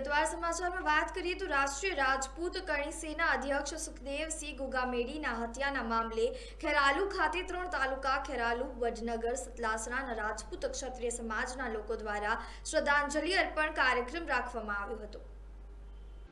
વિગતવાર સમાચારમાં વાત કરીએ તો રાષ્ટ્રીય રાજપૂત કરણી સેના અધ્યક્ષ સુખદેવસિંહ ગુગામેડીના હત્યાના મામલે ખેરાલુ ખાતે 3 તાલુકા ખેરાલુ, વડનગર, સતલાસણાના રાજપૂત ક્ષત્રિય સમાજના લોકો દ્વારા શ્રદ્ધાંજલિ અર્પણ કાર્યક્રમ રાખવામાં આવ્યો હતો।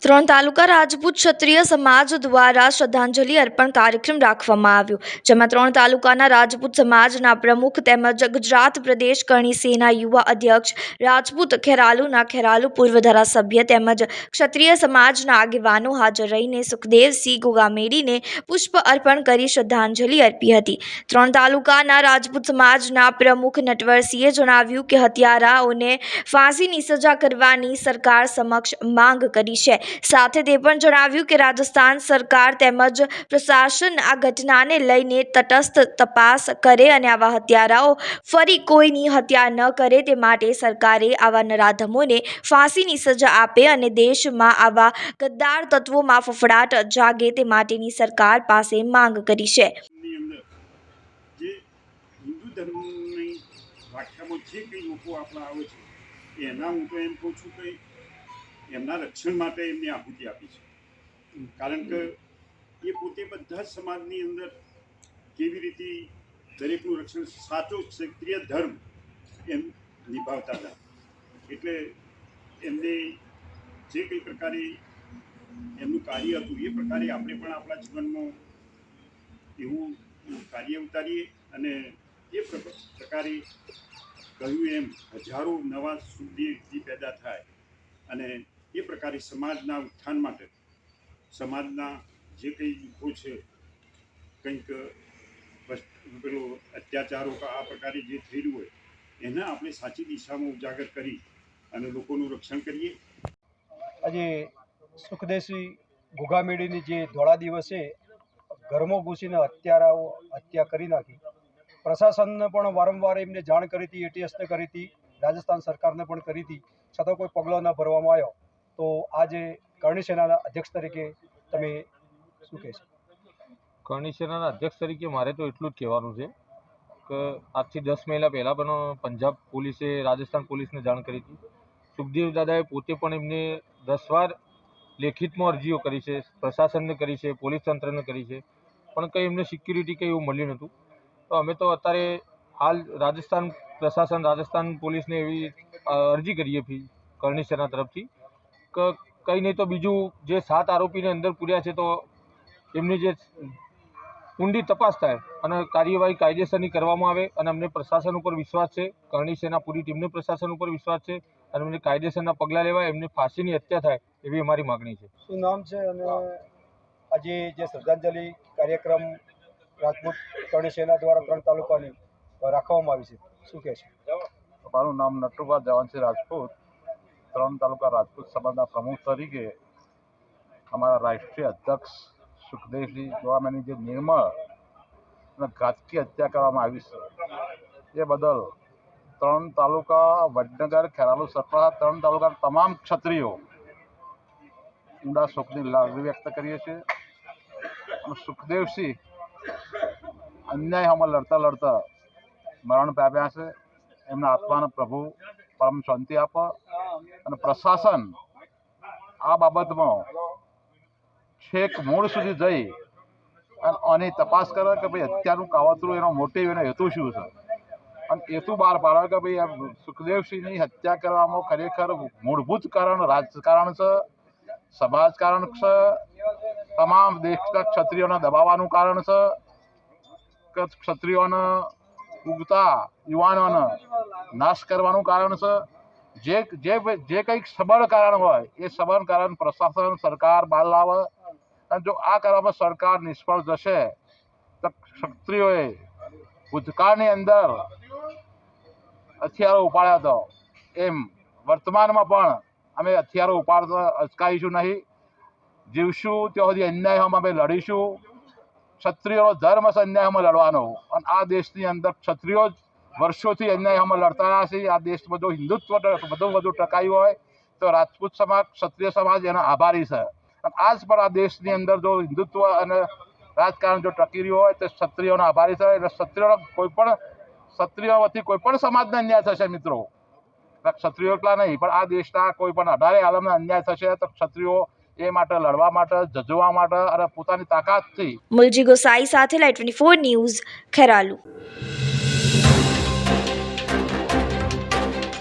3 તાલુકા રાજપૂત ક્ષત્રિય સમાજ દ્વારા શ્રદ્ધાંજલિ અર્પણ કાર્યક્રમ રાખવામાં આવ્યો, જેમાં 3 તાલુકાના રાજપૂત સમાજના પ્રમુખ તેમજ ગુજરાત પ્રદેશ કરણી સેના યુવા અધ્યક્ષ, રાજપૂત ખેરાલુના ખેરાલુ પૂર્વ ધારાસભ્ય તેમજ ક્ષત્રિય સમાજના આગેવાનો હાજર રહીને સુખદેવસિંહ ગુગામેડીને પુષ્પ અર્પણ કરી શ્રદ્ધાંજલિ અર્પી હતી। 3 તાલુકાના રાજપૂત સમાજના પ્રમુખ નટવરસિંહે જણાવ્યું કે હત્યારાઓને ફાંસીની સજા કરવાની સરકાર સમક્ષ માંગ કરી છે। સાથે તે પણ જણાવ્યું કે રાજસ્થાન સરકાર તેમજ પ્રશાસન આ ઘટનાને લઈને તટસ્થ તપાસ કરે અને આવા હત્યારાઓ ફરી કોઈની હત્યા ન કરે તે માટે સરકારે આવા નરાધમોને ફાંસીની સજા આપે અને દેશમાં આવા ગદ્દાર તત્વોમાં ફફડાટ જાગે તે માટેની સરકાર પાસે માંગ કરી છે। હિન્દુ ધર્મની વ્યાખ્યામાં જે કંઈ લોકો આપણા આવે છે એના હું તો એમ કહું છું કે એમના રક્ષણ માટે એમને આહુતિ આપી છે, કારણ કે એ પોતે બધા જ સમાજની અંદર કેવી રીતે દરેકનું રક્ષણ સાચો ક્ષત્રિય ધર્મ એમ નિભાવતા હતા, એટલે એમને જે કંઈ પ્રકારે એમનું કાર્ય હતું એ પ્રકારે આપણે પણ આપણા જીવનમાં એવું કાર્ય ઉતારીએ અને એ પ્રકારે કહ્યું એમ હજારો નવા સુખદેવજી પેદા થાય અને એ પ્રકારે સમાજના ઉત્થાન માટે સમાજના જે કંઈ દુઃખો છે, કંઈક પેલો અત્યાચારો આ પ્રકારે જે થઈ રહ્યું હોય એને આપણે સાચી દિશામાં ઉજાગર કરી અને લોકોનું રક્ષણ કરીએ। આજે સુખદેવસિંહ ગુગામેડીની જે ધોળા દિવસે ઘરમાં ઘૂસીને હત્યા કરી નાખી, પ્રશાસનને પણ વારંવાર એમને જાણ કરી હતી, એટીએસને કરી હતી, રાજસ્થાન સરકારને પણ કરી હતી, છતાં કોઈ પગલો ન ભરવામાં આવ્યો। તો આજે કરણી સેનાના અધ્યક્ષ તરીકે તમે શું કહેશો? કરણી સેનાના અધ્યક્ષ તરીકે મારે તો એટલું જ કહેવાનું છે કે આજથી 10 મહિના પહેલાં પણ પંજાબ પોલીસે રાજસ્થાન પોલીસને જાણ કરી હતી। સુખદેવ દાદાએ પોતે પણ એમને 10 વાર લેખિતમાં અરજીઓ કરી છે, પ્રશાસનને કરી છે, પોલીસ તંત્રને કરી છે, પણ કંઈ એમને સિક્યુરિટી કંઈ એવું મળ્યું નહોતું। તો અમે તો અત્યારે હાલ રાજસ્થાન પ્રશાસન, રાજસ્થાન પોલીસને એવી અરજી કરીએ છીએ કરણી સેના તરફથી કે કંઈ નહીં તો બીજું જે 7 આરોપીને અંદર પૂર્યા છે તો એમની જે ઊંડી તપાસ થાય અને કાર્યવાહી કાયદેસરની કરવામાં આવે અને અમને પ્રશાસન ઉપર વિશ્વાસ છે, કરણી સેના પૂરી ટીમને પ્રશાસન ઉપર વિશ્વાસ છે અને એમને કાયદેસરના પગલાં લેવાય, એમને ફાંસીની હત્યા થાય એવી અમારી માગણી છે। શું નામ છે અને આજે જે શ્રદ્ધાંજલિ કાર્યક્રમ રાજપૂત કરણી સેના દ્વારા 3 તાલુકાની રાખવામાં આવી છે, શું કહે છે? મારું નામ નટુભા જવાનસિંહ રાજપૂત, 3 તાલુકા રાજપૂત સમાજના પ્રમુખ તરીકે અમારા રાષ્ટ્રીય અધ્યક્ષ સુખદેવસિંહ ગુગામેડીની જે નિર્મળ અને ઘાતકી હત્યા કરવામાં આવી છે એ બદલ 3 તાલુકા વડનગર, ખેરાલુ, સતલાસણા 3 તાલુકાના તમામ ક્ષત્રિયો ઊંડા શોકની લાગણી વ્યક્ત કરીએ છીએ અને સુખદેવસિંહ અન્યાય સામે લડતા મરણ પામ્યા છે, એમના આત્માને પ્રભુ પરમ શાંતિ આપે અને પ્રશાસન આ બાબતમાં છેક મૂળ સુધી જઈ અને આની તપાસ કરે કે ભાઈ હત્યાનું કાવતરું એનો મોટિવ, એનો હેતુ શું છે અને હેતુ બહાર પાડે કે ભાઈ આ સુખદેવસિંહની હત્યા કરવામાં ખરેખર મૂળભૂત કારણ રાજકારણ છે, સમાજકારણ છે, તમામ દેશના ક્ષત્રિયોને દબાવવાનું કારણ છે કે ક્ષત્રિયોને ઉગતા યુવાનોને નાશ કરવાનું કારણ છે। જે કંઈક સબળ કારણ હોય એ સબળ કારણ પ્રશાસન, સરકાર બહાર લાવે અને જો આ કરવામાં સરકાર નિષ્ફળ જશે તો ક્ષત્રિયોએ ભૂતકાળની અંદર હથિયારો ઉપાડ્યા હતા એમ વર્તમાનમાં પણ અમે હથિયારો ઉપાડતા અચકાઈશું નહીં, જીવશું ત્યાં સુધી અન્યાય સામે અમે લડીશું। ક્ષત્રિયોનો ધર્મ છે અન્યાય સામે લડવાનો અને આ દેશની અંદર ક્ષત્રિયો જ વર્ષોથી અન્યાય સામે લડતા રહ્યા છે। આ દેશ બધું હિન્દુત્વ બધું ટકાયું હોય તો રાજપૂત સમાજ, ક્ષત્રિય સમાજ એનો આભારી છે અને આજ પણ આ દેશની અંદર જો હિન્દુત્વ અને રાજકારણ જો ટકી રહ્યું હોય તો ક્ષત્રિયોનો આભારી છે। એટલે ક્ષત્રિયો વતી કોઈ પણ સમાજને અન્યાય થશે મિત્રો ક્ષત્રિયો એટલા નહીં પણ આ દેશના કોઈ પણ 18 આલમને અન્યાય થશે તો ક્ષત્રિયો એ માટે લડવા માટે, જજવા માટે અને પોતાની તાકાતથી મુલજી ગોસાઈ સાથે લાઈવ 24 ન્યૂઝ ખેરાલુ.